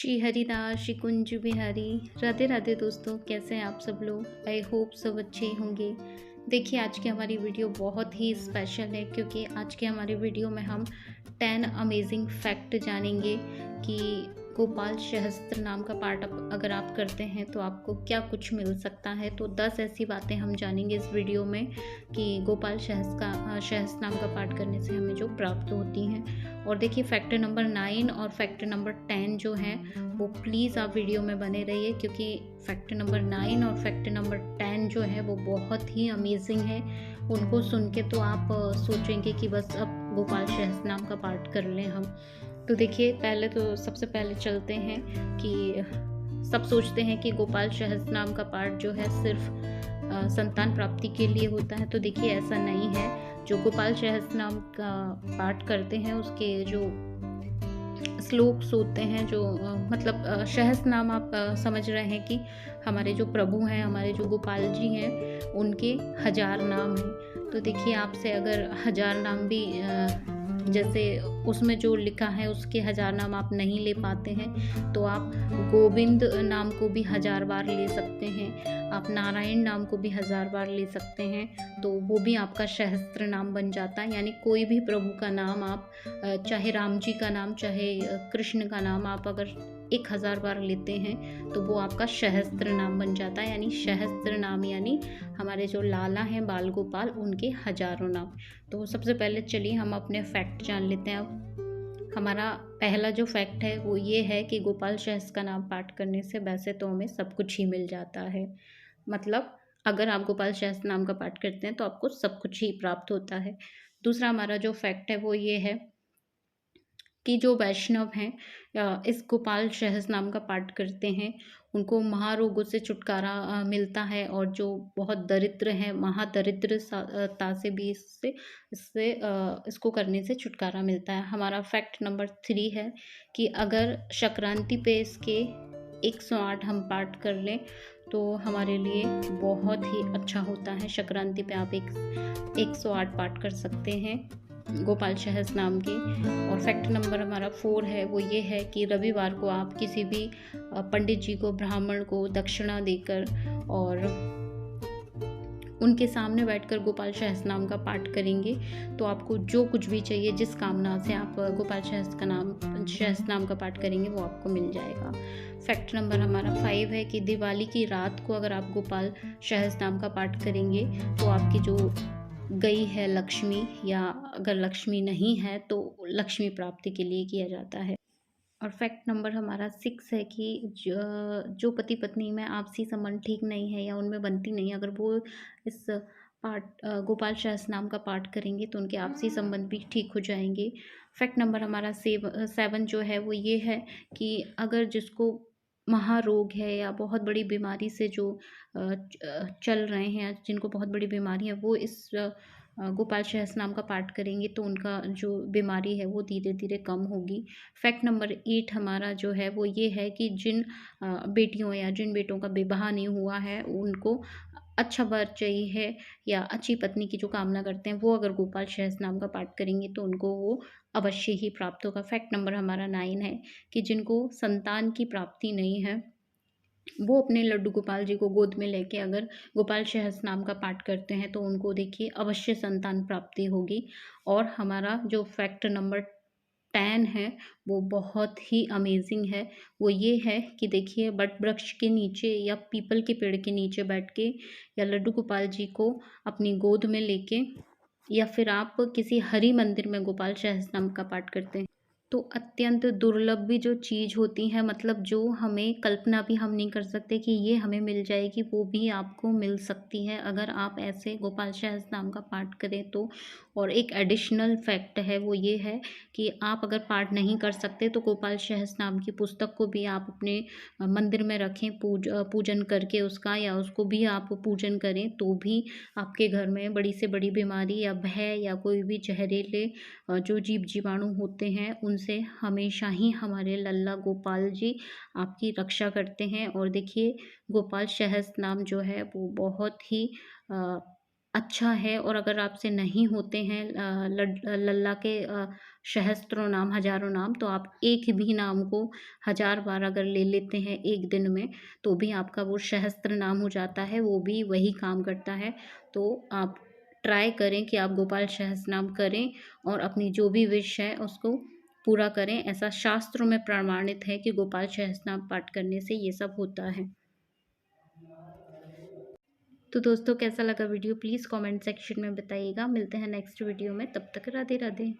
श्री हरिदास श्री कुंज बिहारी। राधे राधे दोस्तों, कैसे हैं आप सब लोग। आई होप सब अच्छे ही होंगे। देखिए, आज की हमारी वीडियो बहुत ही स्पेशल है क्योंकि आज के हमारी वीडियो में हम 10 अमेजिंग फैक्ट जानेंगे कि गोपाल सहस्त्र नाम का पाठ अगर आप करते हैं तो आपको क्या कुछ मिल सकता है। तो 10 ऐसी बातें हम जानेंगे इस वीडियो में कि गोपाल सहस्त्र नाम का पाठ करने से हमें जो प्राप्त होती हैं। और देखिए, फैक्टर नंबर 9 और फैक्टर नंबर 10 जो है वो प्लीज़ आप वीडियो में बने रहिए क्योंकि फैक्टर नंबर 9 और फैक्टर नंबर 10 जो है वो बहुत ही अमेजिंग है। उनको सुन के तो आप सोचेंगे कि बस अब गोपाल सहस्त्र नाम का पाठ कर लें हम। तो देखिए, पहले तो सबसे पहले चलते हैं कि सब सोचते हैं कि गोपाल सहस्त्र नाम का पाठ जो है सिर्फ संतान प्राप्ति के लिए होता है। तो देखिए, ऐसा नहीं है। जो गोपाल सहस्त्र नाम का पाठ करते हैं उसके जो श्लोक्स होते हैं, जो मतलब सहस्त्र नाम आप समझ रहे हैं कि हमारे जो प्रभु हैं, हमारे जो गोपाल जी हैं, उनके 1000 नाम हैं। तो देखिए, आपसे अगर 1000 नाम भी जैसे उसमें जो लिखा है उसके 1000 नाम आप नहीं ले पाते हैं तो आप गोविंद नाम को भी 1000 बार ले सकते हैं। आप नारायण नाम को भी 1000 बार ले सकते हैं तो वो भी आपका सहस्त्र नाम बन जाता है। यानी कोई भी प्रभु का नाम आप चाहे राम जी का नाम, चाहे कृष्ण का नाम, आप अगर 1000 बार लेते हैं तो वो आपका सहस्त्र नाम बन जाता है। यानी सहस्त्र नाम यानी हमारे जो लाला हैं बाल गोपाल, उनके हजारों नाम। तो सबसे पहले चलिए हम अपने फैक्ट जान लेते हैं। अब हमारा पहला जो फैक्ट है वो ये है कि गोपाल सहस्त्र का नाम पाठ करने से वैसे तो हमें सब कुछ ही मिल जाता है। मतलब अगर आप गोपाल सहस्त्र नाम का पाठ करते हैं तो आपको सब कुछ ही प्राप्त होता है। दूसरा हमारा जो फैक्ट है वो ये है कि जो वैष्णव हैं इस गोपाल सहस्त्र नाम का पाठ करते हैं उनको महारोगों से छुटकारा मिलता है। और जो बहुत दरिद्र हैं, महादरिद्रता से भी इसको करने से छुटकारा मिलता है। हमारा फैक्ट नंबर 3 है कि अगर संक्रांति पे इसके 108 हम पाठ कर लें तो हमारे लिए बहुत ही अच्छा होता है। संक्रांति पे आप 108 पाठ कर सकते हैं गोपाल सहस्त्र नाम के। और फैक्ट नंबर हमारा 4 है वो ये है कि रविवार को आप किसी भी पंडित जी को, ब्राह्मण को दक्षिणा देकर और उनके सामने बैठकर गोपाल सहस्त्र नाम का पाठ करेंगे तो आपको जो कुछ भी चाहिए, जिस कामना से आप गोपाल सहस्त्र नाम का पाठ करेंगे वो आपको मिल जाएगा। फैक्ट नंबर हमारा 5 है कि दिवाली की रात को अगर आप गोपाल सहस्त्र नाम का पाठ करेंगे तो आपकी जो गई है लक्ष्मी, या अगर लक्ष्मी नहीं है तो लक्ष्मी प्राप्ति के लिए किया जाता है। और फैक्ट नंबर हमारा 6 है कि जो पति पत्नी में आपसी संबंध ठीक नहीं है या उनमें बनती नहीं है, अगर वो इस गोपाल सहस्त्र नाम का पाठ करेंगे तो उनके आपसी संबंध भी ठीक हो जाएंगे। फैक्ट नंबर हमारा 7 जो है वो ये है कि अगर जिसको महारोग है या बहुत बड़ी बीमारी से जो चल रहे हैं, जिनको बहुत बड़ी बीमारी है, वो इस गोपाल सहस्त्र नाम का पाठ करेंगे तो उनका जो बीमारी है वो धीरे धीरे कम होगी। फैक्ट नंबर 8 हमारा जो है वो ये है कि जिन बेटियों या जिन बेटों का विवाह नहीं हुआ है उनको अच्छा वर चाहिए है या अच्छी पत्नी की जो कामना करते हैं वो अगर गोपाल सहस्त्र नाम का पाठ करेंगे तो उनको वो अवश्य ही प्राप्त होगा। फैक्ट नंबर हमारा 9 है कि जिनको संतान की प्राप्ति नहीं है वो अपने लड्डू गोपाल जी को गोद में लेके अगर गोपाल सहस्त्र नाम का पाठ करते हैं तो उनको देखिए अवश्य संतान प्राप्ति होगी। और हमारा जो फैक्ट नंबर 10 है वो बहुत ही अमेजिंग है। वो ये है कि देखिए, बट वृक्ष के नीचे या पीपल के पेड़ के नीचे बैठ के या लड्डू गोपाल जी को अपनी गोद में लेके या फिर आप किसी हरि मंदिर में गोपाल सहस्त्र नाम का पाठ करते हैं तो अत्यंत दुर्लभ भी जो चीज़ होती है, मतलब जो हमें कल्पना भी हम नहीं कर सकते कि ये हमें मिल जाएगी, वो भी आपको मिल सकती है अगर आप ऐसे गोपाल सहस्त्र नाम का पाठ करें तो। और एक एडिशनल फैक्ट है वो ये है कि आप अगर पाठ नहीं कर सकते तो गोपाल सहस्त्र नाम की पुस्तक को भी आप अपने मंदिर में रखें, पूजन करके उसका, या उसको भी आप पूजन करें तो भी आपके घर में बड़ी से बड़ी बीमारी या भय या कोई भी जहरीले जो जीव जीवाणु होते हैं उनसे हमेशा ही हमारे लल्ला गोपाल जी आपकी रक्षा करते हैं। और देखिए, गोपाल सहस्त्र नाम जो है वो बहुत ही अच्छा है। और अगर आपसे नहीं होते हैं लल्ला के सहस्त्रों नाम, हज़ारों नाम, तो आप एक भी नाम को 1000 बार अगर ले लेते हैं एक दिन में, तो भी आपका वो सहस्त्र नाम हो जाता है, वो भी वही काम करता है। तो आप ट्राई करें कि आप गोपाल सहस्त्रनाम करें और अपनी जो भी विश है उसको पूरा करें। ऐसा शास्त्रों में प्रमाणित है कि गोपाल सहस्त्रनाम पाठ करने से ये सब होता है। तो दोस्तों, कैसा लगा वीडियो प्लीज़ कमेंट सेक्शन में बताइएगा। मिलते हैं नेक्स्ट वीडियो में, तब तक राधे राधे।